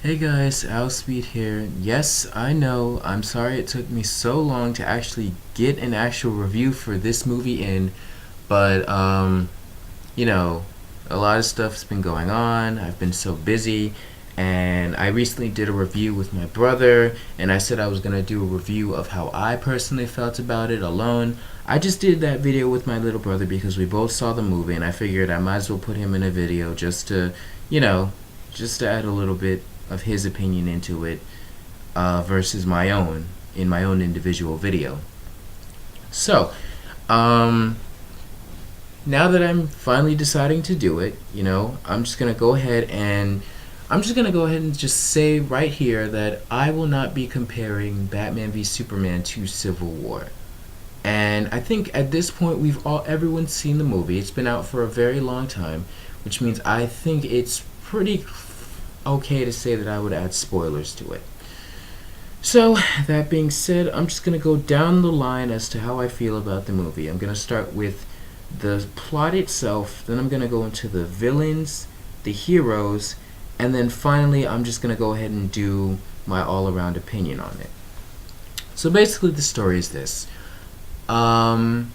Hey guys, Speed here. Yes, I know. I'm sorry it took me so long to actually get an actual review for this movie in, but you know, a lot of stuff's been going on. I've been so busy, and I recently did a review with my brother, and I said I was going to do a review of how I personally felt about it alone. I just did that video with my little brother because we both saw the movie, and I figured I might as well put him in a video just to, you know, just to add a little bit of his opinion into it versus my own in my own individual video. So, um, now that I'm finally deciding to do it, I'm just gonna go ahead and just say right here that I will not be comparing Batman v Superman to Civil War. And I think at this point everyone's seen the movie. It's been out for a very long time, which means I think it's pretty okay to say that I would add spoilers to it. So, that being said, I'm just going to go down the line as to how I feel about the movie. I'm going to start with the plot itself, then I'm going to go into the villains, the heroes, and then finally I'm just going to go ahead and do my all-around opinion on it. So basically the story is this. It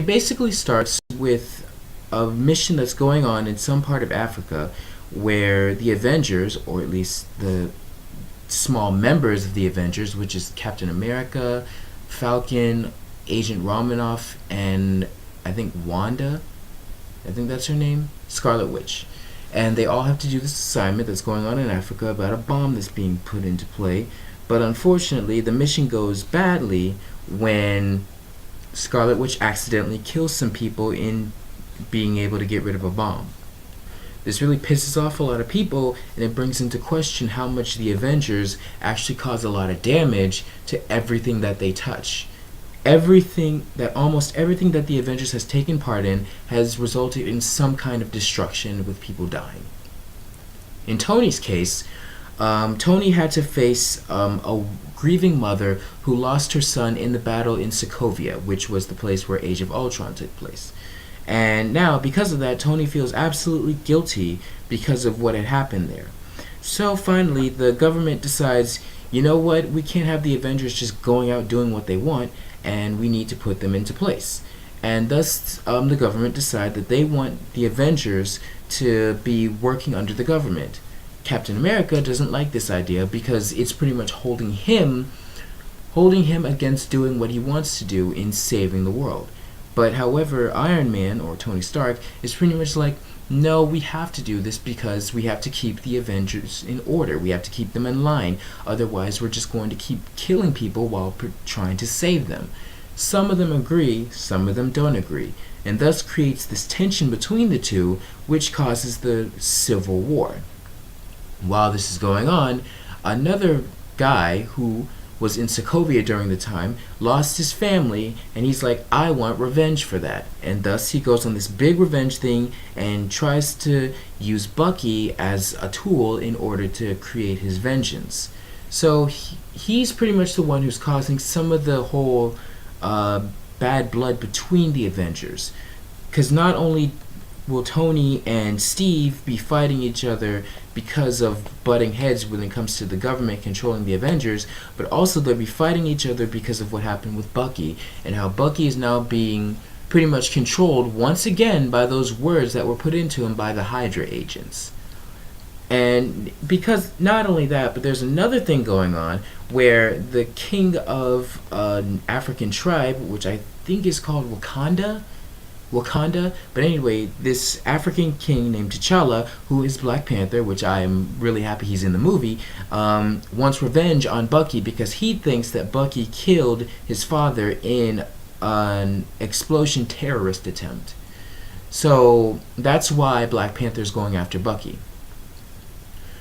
basically starts with a mission that's going on in some part of Africa where the Avengers, or at least the small members of the Avengers, which is Captain America, Falcon, Agent Romanoff, and I think Wanda, I think that's her name, Scarlet Witch. And they all have to do this assignment that's going on in Africa about a bomb that's being put into play. But unfortunately, the mission goes badly when Scarlet Witch accidentally kills some people in being able to get rid of a bomb. This really pisses off a lot of people, and it brings into question how much the Avengers actually cause a lot of damage to everything that they touch. Almost everything that the Avengers has taken part in has resulted in some kind of destruction with people dying. In Tony's case, Tony had to face a grieving mother who lost her son in the battle in Sokovia, which was the place where Age of Ultron took place. And now, because of that, Tony feels absolutely guilty because of what had happened there. So finally, the government decides, you know what, we can't have the Avengers just going out doing what they want, and we need to put them into place. And thus, the government decide that they want the Avengers to be working under the government. Captain America doesn't like this idea because it's pretty much holding him against doing what he wants to do in saving the world. But however, Iron Man, or Tony Stark, is pretty much like, no, we have to do this because we have to keep the Avengers in order. We have to keep them in line. Otherwise, we're just going to keep killing people while trying to save them. Some of them agree, some of them don't agree, and thus creates this tension between the two, which causes the Civil War. While this is going on, another guy who was in Sokovia during the time, lost his family, and he's like, I want revenge for that. And thus he goes on this big revenge thing and tries to use Bucky as a tool in order to create his vengeance. So he's pretty much the one who's causing some of the whole bad blood between the Avengers. Because not only will Tony and Steve be fighting each other because of butting heads when it comes to the government controlling the Avengers, but also they'll be fighting each other because of what happened with Bucky, and how Bucky is now being pretty much controlled once again by those words that were put into him by the Hydra agents. And because not only that, but there's another thing going on where the king of an African tribe, which I think is called Wakanda, but anyway, this African king named T'Challa, who is Black Panther, which I am really happy he's in the movie, wants revenge on Bucky because he thinks that Bucky killed his father in an explosion terrorist attempt. So that's why Black Panther is going after Bucky.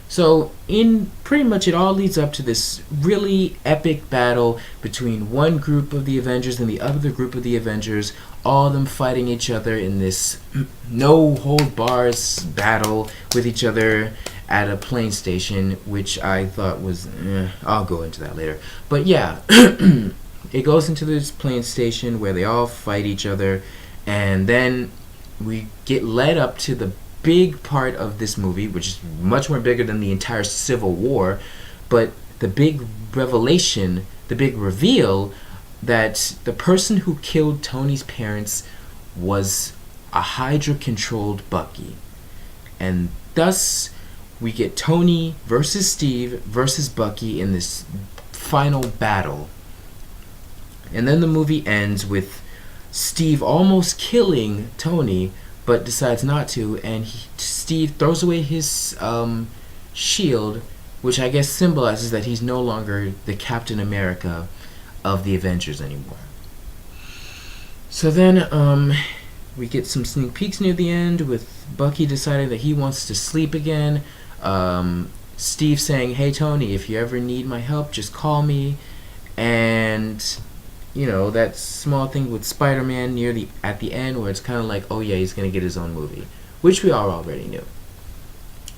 So in pretty much it all leads up to this really epic battle between one group of the Avengers and the other group of the Avengers, all of them fighting each other in this no hold bars battle with each other at a plane station, which I thought was, I'll go into that later. But yeah, it goes into this plane station where they all fight each other, and then we get led up to the big part of this movie, which is much more bigger than the entire Civil War, but the big revelation, the big reveal that the person who killed Tony's parents was a Hydra-controlled Bucky. And thus, we get Tony versus Steve versus Bucky in this final battle. And then the movie ends with Steve almost killing Tony, but decides not to, and Steve throws away his shield, which I guess symbolizes that he's no longer the Captain America of the Avengers anymore. So then we get some sneak peeks near the end with Bucky deciding that he wants to sleep again. Steve saying, "Hey Tony, if you ever need my help, just call me." And that small thing with SpiderMan at the end where it's kind of like, oh yeah, he's gonna get his own movie, which we all already knew.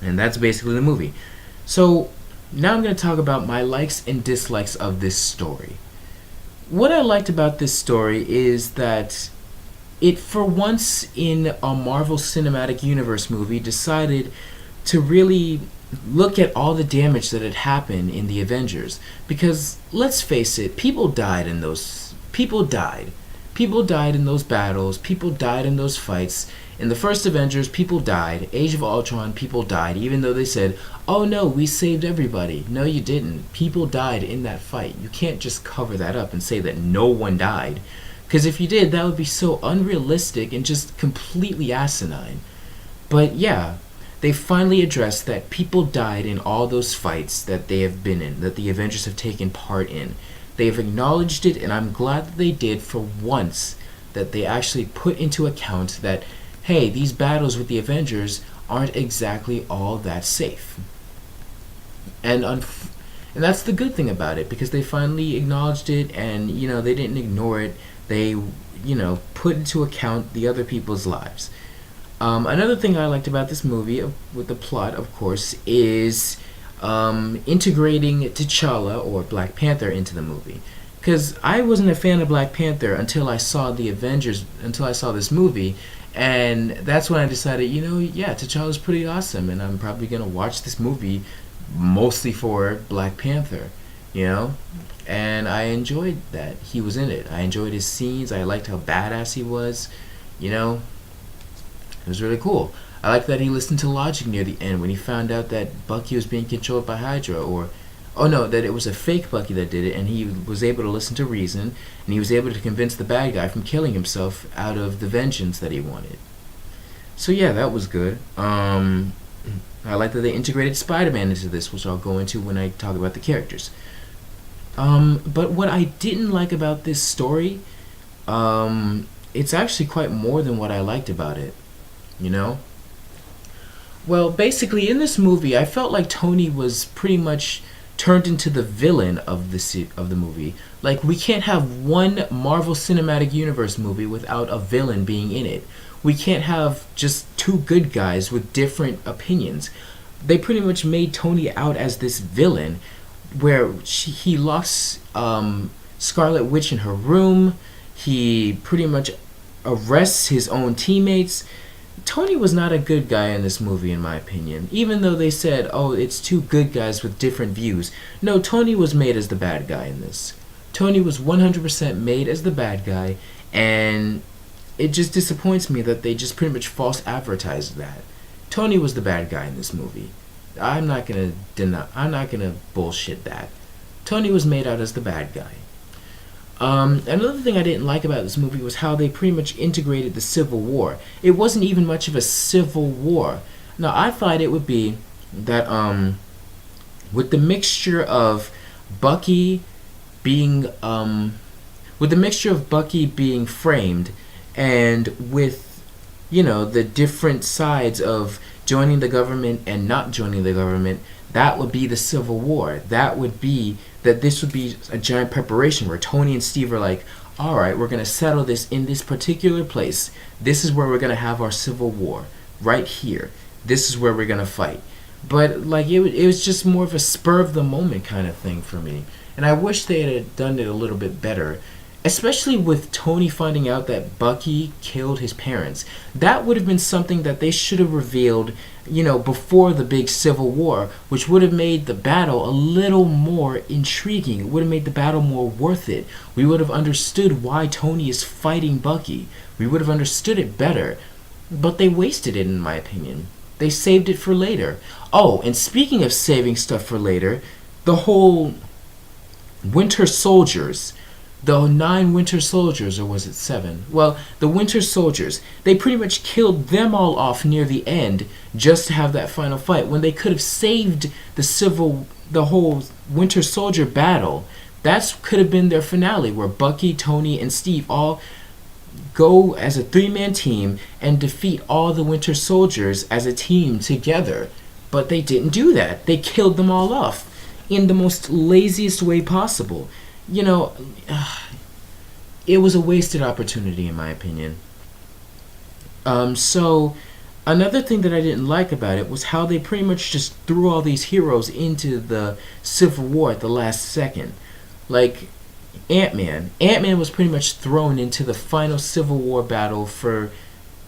And that's basically the movie. So now I'm gonna talk about my likes and dislikes of this story. What I liked about this story is that it, for once in a Marvel Cinematic Universe movie, decided to really look at all the damage that had happened in the Avengers. Because, let's face it, people died in those battles, people died in those fights. In the first Avengers, people died. Age of Ultron, people died, even though they said, oh no, we saved everybody. No, you didn't. People died in that fight. You can't just cover that up and say that no one died. Because if you did, that would be so unrealistic and just completely asinine. But yeah, they finally addressed that people died in all those fights that they have been in, that the Avengers have taken part in. They have acknowledged it, and I'm glad that they did for once, that they actually put into account that, hey, these battles with the Avengers aren't exactly all that safe. And that's the good thing about it, because they finally acknowledged it, and they didn't ignore it. They put into account the other people's lives. Another thing I liked about this movie, with the plot, of course, is integrating T'Challa, or Black Panther, into the movie. Because I wasn't a fan of Black Panther until I saw the Avengers, until I saw this movie, and that's when I decided, yeah, T'Challa's pretty awesome, and I'm probably going to watch this movie mostly for Black Panther, and I enjoyed that he was in it. I enjoyed his scenes. I liked how badass he was, it was really cool. I liked that he listened to logic near the end when he found out that Bucky was being controlled by Hydra, that it was a fake Bucky that did it, and he was able to listen to reason, and he was able to convince the bad guy from killing himself out of the vengeance that he wanted. So yeah, that was good. I like that they integrated SpiderMan into this, which I'll go into when I talk about the characters. But what I didn't like about this story, it's actually quite more than what I liked about it, Well, basically, in this movie, I felt like Tony was pretty much turned into the villain of the movie. Like, we can't have one Marvel Cinematic Universe movie without a villain being in it. We can't have just two good guys with different opinions. They pretty much made Tony out as this villain, where he locks Scarlet Witch in her room. He pretty much arrests his own teammates. Tony was not a good guy in this movie, in my opinion. Even though they said, oh, it's two good guys with different views. No, Tony was made as the bad guy in this. Tony was 100% made as the bad guy, and it just disappoints me that they just pretty much false advertised that. Tony was the bad guy in this movie. I'm not gonna bullshit that. Tony was made out as the bad guy. Another thing I didn't like about this movie was how they pretty much integrated the Civil War. It wasn't even much of a civil war. Now, I thought it would be that with the mixture of Bucky being framed, and with the different sides of joining the government and not joining the government, that would be the Civil War. This would be a giant preparation where Tony and Steve are like, all right, we're going to settle this in this particular place. This is where we're going to have our Civil War, right here. This is where we're going to fight. But it was just more of a spur of the moment kind of thing for me. And I wish they had done it a little bit better. especially with Tony finding out that Bucky killed his parents. That would have been something that they should have revealed, before the big Civil War, which would have made the battle a little more intriguing. It would have made the battle more worth it. We would have understood why Tony is fighting Bucky. We would have understood it better. But they wasted it, in my opinion. They saved it for later. Oh, and speaking of saving stuff for later, the whole Winter Soldiers, the 9 Winter Soldiers, or was it 7? Well, the Winter Soldiers, they pretty much killed them all off near the end just to have that final fight, when they could have saved the whole Winter Soldier battle. That could have been their finale, where Bucky, Tony, and Steve all go as a 3-man team and defeat all the Winter Soldiers as a team together. But they didn't do that. They killed them all off in the most laziest way possible. It was a wasted opportunity, in my opinion. So another thing that I didn't like about it was how they pretty much just threw all these heroes into the Civil War at the last second. Like Ant-Man. Ant-Man was pretty much thrown into the final Civil War battle for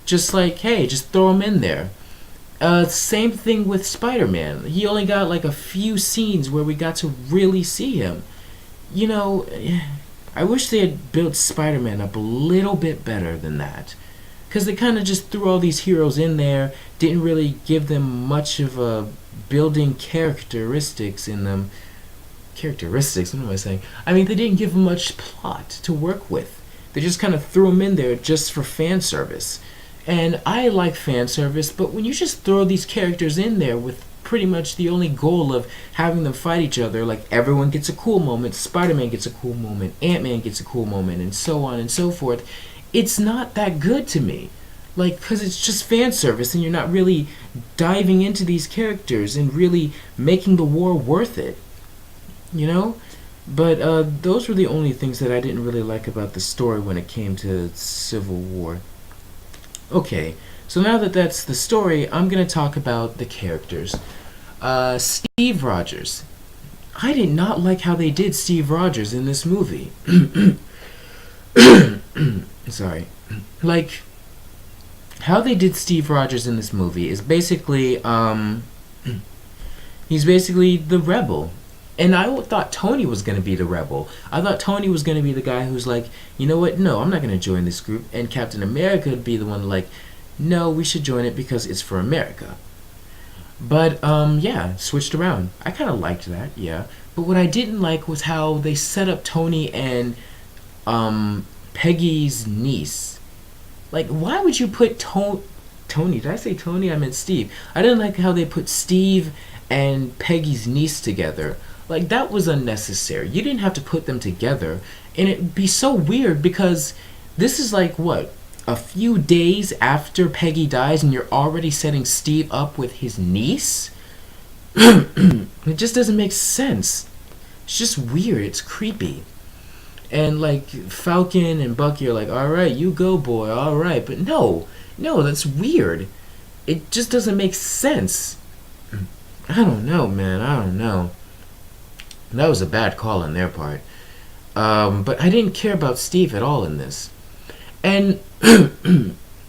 just like, hey, just throw him in there. Same thing with Spider-Man. He only got like a few scenes where we got to really see him. I wish they had built Spider-Man up a little bit better than that. Because they kind of just threw all these heroes in there, didn't really give them much of a building characteristics in them. Characteristics? What am I saying? I mean, they didn't give them much plot to work with. They just kind of threw them in there just for fan service. And I like fan service, but when you just throw these characters in there with pretty much the only goal of having them fight each other, like everyone gets a cool moment, Spider-Man gets a cool moment, Ant-Man gets a cool moment, and so on and so forth, it's not that good to me. Like, because it's just fan service and you're not really diving into these characters and really making the war worth it. But those were the only things that I didn't really like about the story when it came to Civil War. Okay, so now that that's the story, I'm going to talk about the characters. Steve Rogers. I did not like how they did Steve Rogers in this movie. Sorry. Like, how they did Steve Rogers in this movie is basically, he's basically the rebel. And I thought Tony was going to be the rebel. I thought Tony was going to be the guy who's like, you know what, no, I'm not going to join this group. And Captain America would be the one like, no, we should join it because it's for America. But, yeah, switched around. I kind of liked that, yeah. But what I didn't like was how they set up Tony and Peggy's niece. Like, why would you put Tony, did I say Tony? I meant Steve. I didn't like how they put Steve and Peggy's niece together. Like, that was unnecessary. You didn't have to put them together. And it'd be so weird because this is like, what, a few days after Peggy dies and you're already setting Steve up with his niece? It just doesn't make sense. It's just weird. It's creepy. And, like, Falcon and Bucky are like, alright, you go, boy, alright. But no, that's weird. It just doesn't make sense. I don't know, man. I don't know. That was a bad call on their part. But I didn't care about Steve at all in this. And,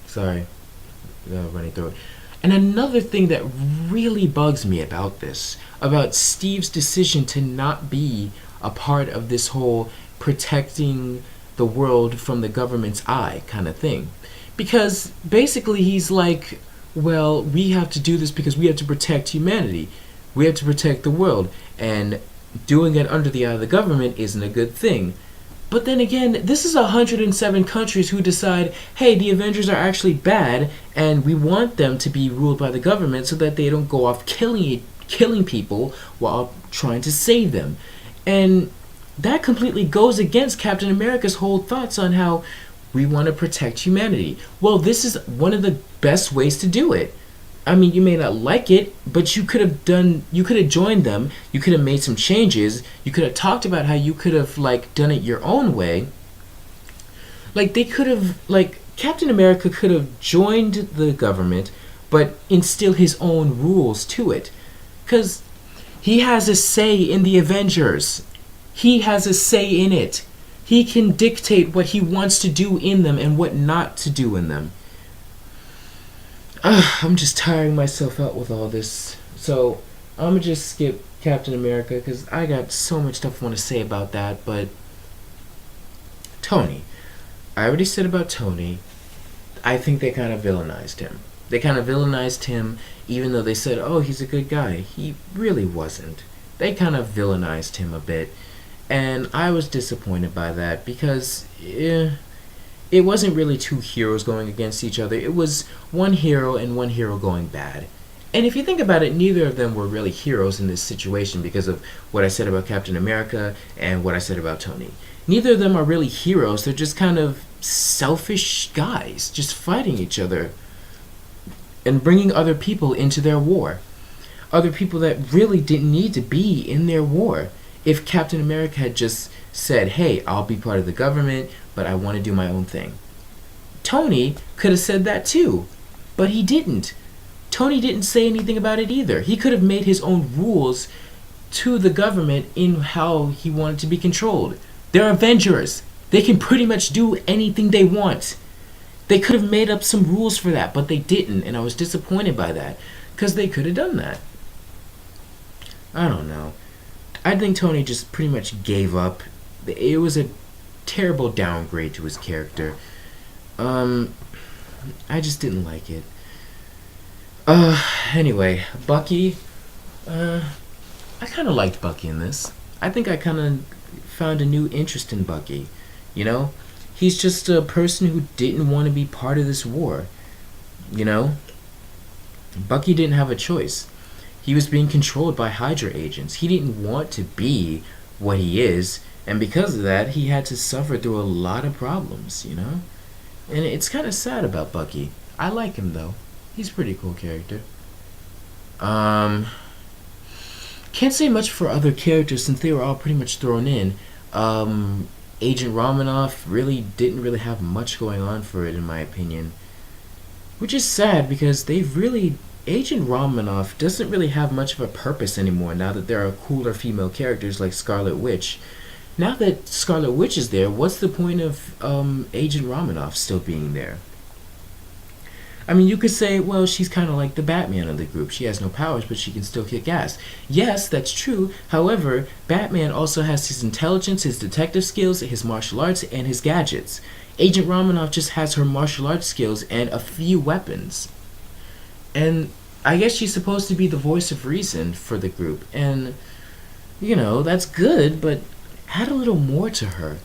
sorry, running through it. And another thing that really bugs me about this, about Steve's decision to not be a part of this whole protecting the world from the government's eye kind of thing. Because basically he's like, well, we have to do this because we have to protect humanity. We have to protect the world. And doing it under the eye of the government isn't a good thing. But then again, this is 107 countries who decide, hey, the Avengers are actually bad, and we want them to be ruled by the government so that they don't go off killing people while trying to save them. And that completely goes against Captain America's whole thoughts on how we want to protect humanity. Well, this is one of the best ways to do it. I mean, you may not like it, but you could have joined them, you could have made some changes, you could have talked about how you could have, like, done it your own way. Like, they could have, like, Captain America could have joined the government, but instill his own rules to it. Because he has a say in the Avengers. He has a say in it. He can dictate what he wants to do in them and what not to do in them. I'm just tiring myself out with all this. So I'm gonna just skip Captain America because I got so much stuff I want to say about that. But Tony, I already said about Tony. I think they kind of villainized him. They kind of villainized him, even though they said, "Oh, he's a good guy." He really wasn't. They kind of villainized him a bit, and I was disappointed by that because it wasn't really two heroes going against each other. It was one hero and one hero going bad. And if you think about it, neither of them were really heroes in this situation because of what I said about Captain America and what I said about Tony. Neither of them are really heroes. They're just kind of selfish guys just fighting each other and bringing other people into their war. Other people that really didn't need to be in their war. If Captain America had just said, "Hey, I'll be part of the government, but I want to do my own thing." Tony could have said that too, but he didn't. Tony didn't say anything about it either. He could have made his own rules to the government in how he wanted to be controlled. They're Avengers. They can pretty much do anything they want. They could have made up some rules for that, but they didn't, and I was disappointed by that because they could have done that. I don't know. I think Tony just pretty much gave up. It was a terrible downgrade to his character. I just didn't like it. Anyway, Bucky. I kind of liked Bucky in this. I think I kind of found a new interest in Bucky. You know? He's just a person who didn't want to be part of this war. You know? Bucky didn't have a choice. He was being controlled by Hydra agents. He didn't want to be what he is, and because of that, he had to suffer through a lot of problems, you know? And it's kind of sad about Bucky. I like him, though. He's a pretty cool character. Can't say much for other characters since they were all pretty much thrown in. Agent Romanoff really didn't really have much going on for it, in my opinion. Which is sad because Agent Romanoff doesn't really have much of a purpose anymore now that there are cooler female characters like Scarlet Witch. Now that Scarlet Witch is there, what's the point of Agent Romanoff still being there? I mean, you could say, well, she's kind of like the Batman of the group. She has no powers, but she can still kick ass. Yes, that's true. However, Batman also has his intelligence, his detective skills, his martial arts, and his gadgets. Agent Romanoff just has her martial arts skills and a few weapons. And I guess she's supposed to be the voice of reason for the group. And, you know, that's good, but add a little more to her.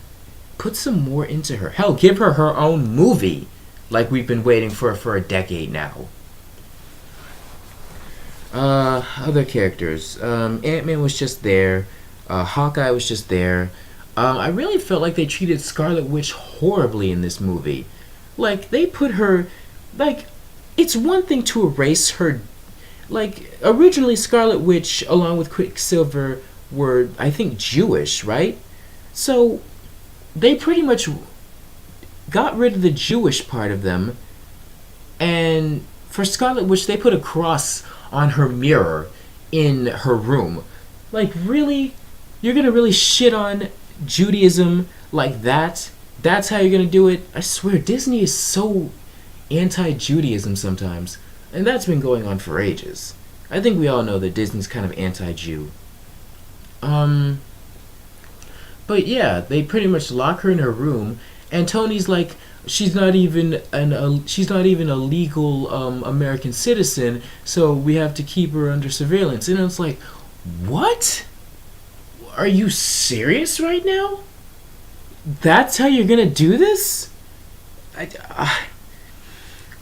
Put some more into her. Hell, give her her own movie, like we've been waiting for a decade now. Other characters. Ant-Man was just there. Hawkeye was just there. I really felt like they treated Scarlet Witch horribly in this movie. Like, they put her... Like, it's one thing to erase her... Like, originally Scarlet Witch, along with Quicksilver, were, I think, Jewish, right? So, they pretty much got rid of the Jewish part of them, and for Scarlet Witch, they put a cross on her mirror in her room. Like, really? You're gonna really shit on Judaism like that? That's how you're gonna do it? I swear, Disney is so anti-Judaism sometimes, and that's been going on for ages. I think we all know that Disney's kind of anti-Jew. But yeah, they pretty much lock her in her room, and Tony's like, she's not even a legal American citizen, so we have to keep her under surveillance. And it's like, what? Are you serious right now? That's how you're gonna do this?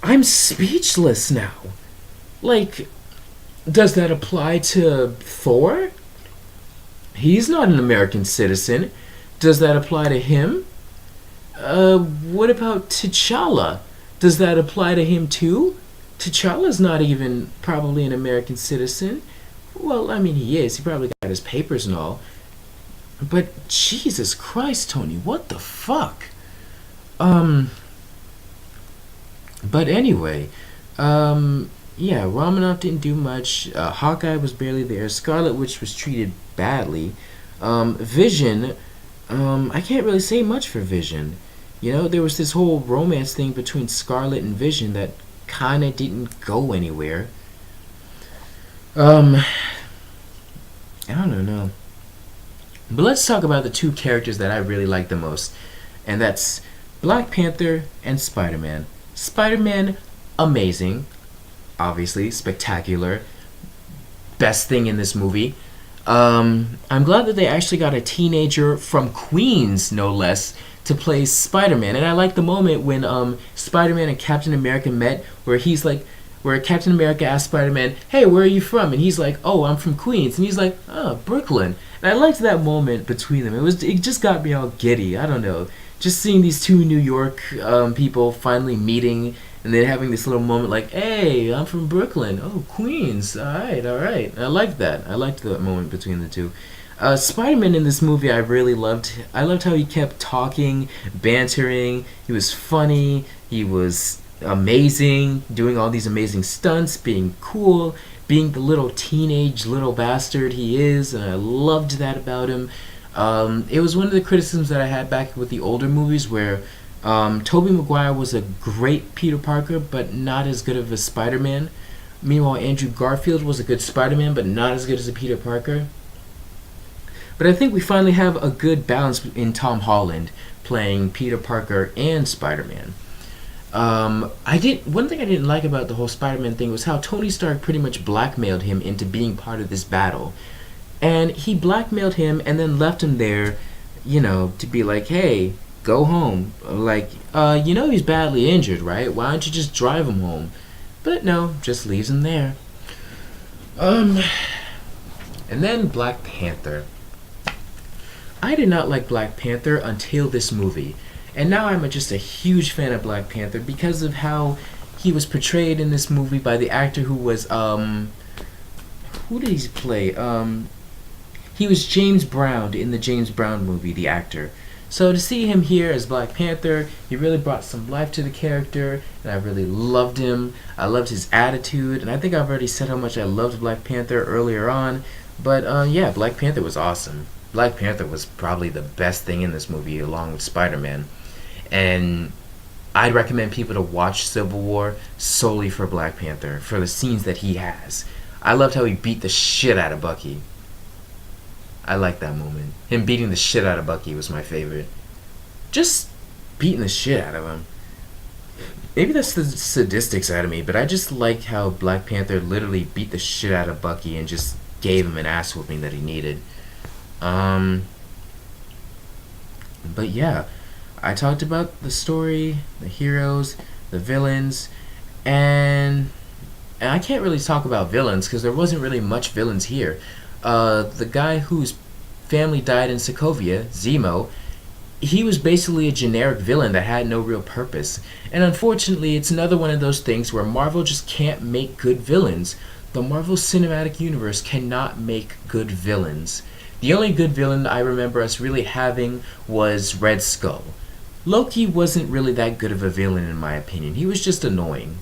I'm speechless now. Like, does that apply to Thor? He's not an American citizen. Does that apply to him? What about T'Challa? Does that apply to him too? T'Challa's not even probably an American citizen. Well, I mean, he is. He probably got his papers and all. But Jesus Christ, Tony, what the fuck? But anyway, yeah, Romanoff didn't do much. Hawkeye was barely there. Scarlet Witch was treated badly. Vision, I can't really say much for Vision. You know, there was this whole romance thing between Scarlet and Vision that kind of didn't go anywhere. Um, I don't know. But let's talk about the two characters that I really like the most, and that's Black Panther and Spider-Man. Spider-Man, amazing, obviously, spectacular, best thing in this movie. I'm glad that they actually got a teenager from Queens, no less, to play Spider-Man. And I like the moment when Spider-Man and Captain America met, where Captain America asked Spider-Man, "Hey, where are you from?" And he's like, "Oh, I'm from Queens." And he's like, "Oh, Brooklyn." And I liked that moment between them. It just got me all giddy. I don't know, just seeing these two New York people finally meeting and then having this little moment like, "Hey, I'm from Brooklyn. Oh, Queens. All right, all right." I liked that. I liked that moment between the two. Spider-Man in this movie I really loved. I loved how he kept talking, bantering. He was funny. He was amazing, doing all these amazing stunts, being cool, being the little teenage little bastard he is, and I loved that about him. It was one of the criticisms that I had back with the older movies where Tobey Maguire was a great Peter Parker, but not as good of a Spider-Man. Meanwhile, Andrew Garfield was a good Spider-Man, but not as good as a Peter Parker. But I think we finally have a good balance in Tom Holland playing Peter Parker and Spider-Man. One thing I didn't like about the whole Spider-Man thing was how Tony Stark pretty much blackmailed him into being part of this battle. And he blackmailed him and then left him there, to be like, "Hey, go home." Like, he's badly injured, right? Why don't you just drive him home? But no, just leaves him there. And then Black Panther. I did not like Black Panther until this movie. And now I'm just a huge fan of Black Panther because of how he was portrayed in this movie by the actor who was, who did he play? He was James Brown in the James Brown movie, the actor. So to see him here as Black Panther, he really brought some life to the character, and I really loved him. I loved his attitude, and I think I've already said how much I loved Black Panther earlier on. But yeah, Black Panther was awesome. Black Panther was probably the best thing in this movie along with Spider-Man. And I'd recommend people to watch Civil War solely for Black Panther, for the scenes that he has. I loved how he beat the shit out of Bucky. I like that moment. Him beating the shit out of Bucky was my favorite. Just beating the shit out of him. Maybe that's the sadistic side of me, but I just like how Black Panther literally beat the shit out of Bucky and just gave him an ass whooping that he needed. But yeah, I talked about the story, the heroes, the villains, and I can't really talk about villains because there wasn't really much villains here. The guy whose family died in Sokovia, Zemo, he was basically a generic villain that had no real purpose. And unfortunately, it's another one of those things where Marvel just can't make good villains. The Marvel Cinematic Universe cannot make good villains. The only good villain I remember us really having was Red Skull. Loki wasn't really that good of a villain in my opinion. He was just annoying.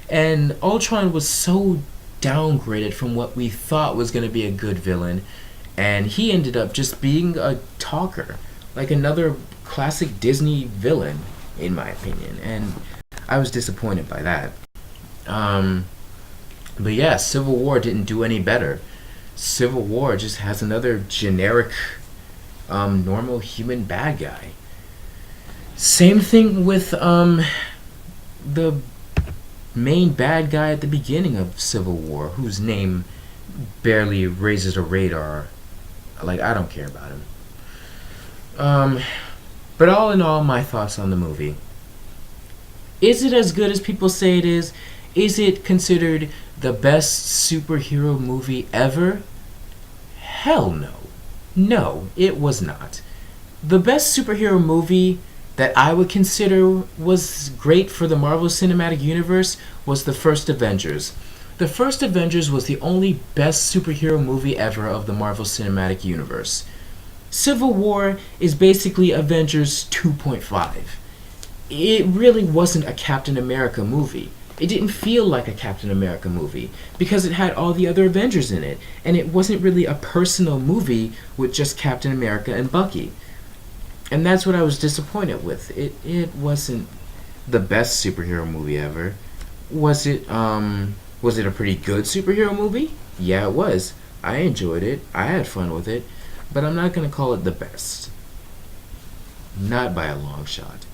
And Ultron was so downgraded from what we thought was going to be a good villain, and he ended up just being a talker, like another classic Disney villain, in my opinion. And I was disappointed by that. But yeah, Civil War didn't do any better. Civil War just has another generic, normal human bad guy. Same thing with the main bad guy at the beginning of Civil War, whose name barely raises a radar. Like, I don't care about him. But all in all, my thoughts on the movie. Is it as good as people say it is? Is it considered the best superhero movie ever? Hell no. No, it was not. The best superhero movie that I would consider was great for the Marvel Cinematic Universe was the first Avengers. The first Avengers was the only best superhero movie ever of the Marvel Cinematic Universe. Civil War is basically Avengers 2.5. It really wasn't a Captain America movie. It didn't feel like a Captain America movie because it had all the other Avengers in it, and it wasn't really a personal movie with just Captain America and Bucky. And that's what I was disappointed with. It wasn't the best superhero movie ever. Was it was it a pretty good superhero movie? Yeah, it was. I enjoyed it. I had fun with it, but I'm not going to call it the best. Not by a long shot.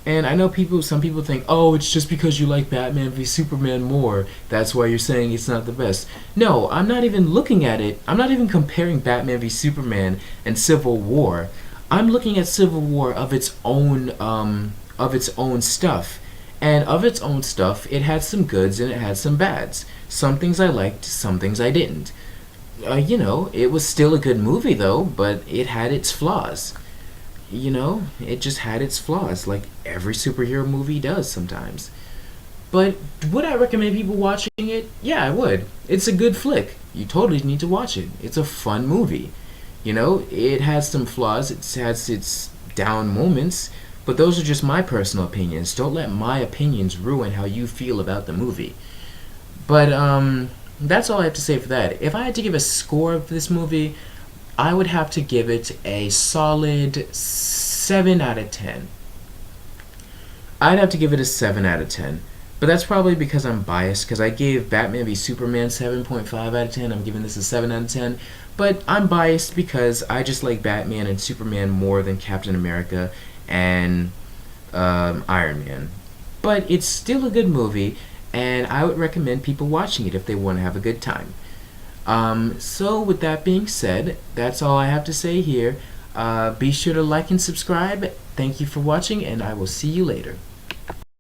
And I know some people think, oh, it's just because you like Batman v Superman more, that's why you're saying it's not the best. No, I'm not even looking at it. I'm not even comparing Batman v Superman and Civil War. I'm looking at Civil War of its own stuff. And of its own stuff, it had some goods and it had some bads. Some things I liked, some things I didn't. It was still a good movie though, but it had its flaws. It just had its flaws, like every superhero movie does sometimes. But would I recommend people watching it? Yeah, I would. It's a good flick. You totally need to watch it. It's a fun movie. It has some flaws, it has its down moments, but those are just my personal opinions. Don't let my opinions ruin how you feel about the movie. But that's all I have to say for that. If I had to give a score of this movie, I would have to give it a solid 7 out of 10. I'd have to give it a 7 out of 10. But that's probably because I'm biased, because I gave Batman v Superman 7.5 out of 10. I'm giving this a 7 out of 10. But I'm biased because I just like Batman and Superman more than Captain America and Iron Man. But it's still a good movie, and I would recommend people watching it if they want to have a good time. So with that being said, that's all I have to say here. Be sure to like and subscribe. Thank you for watching, and I will see you later.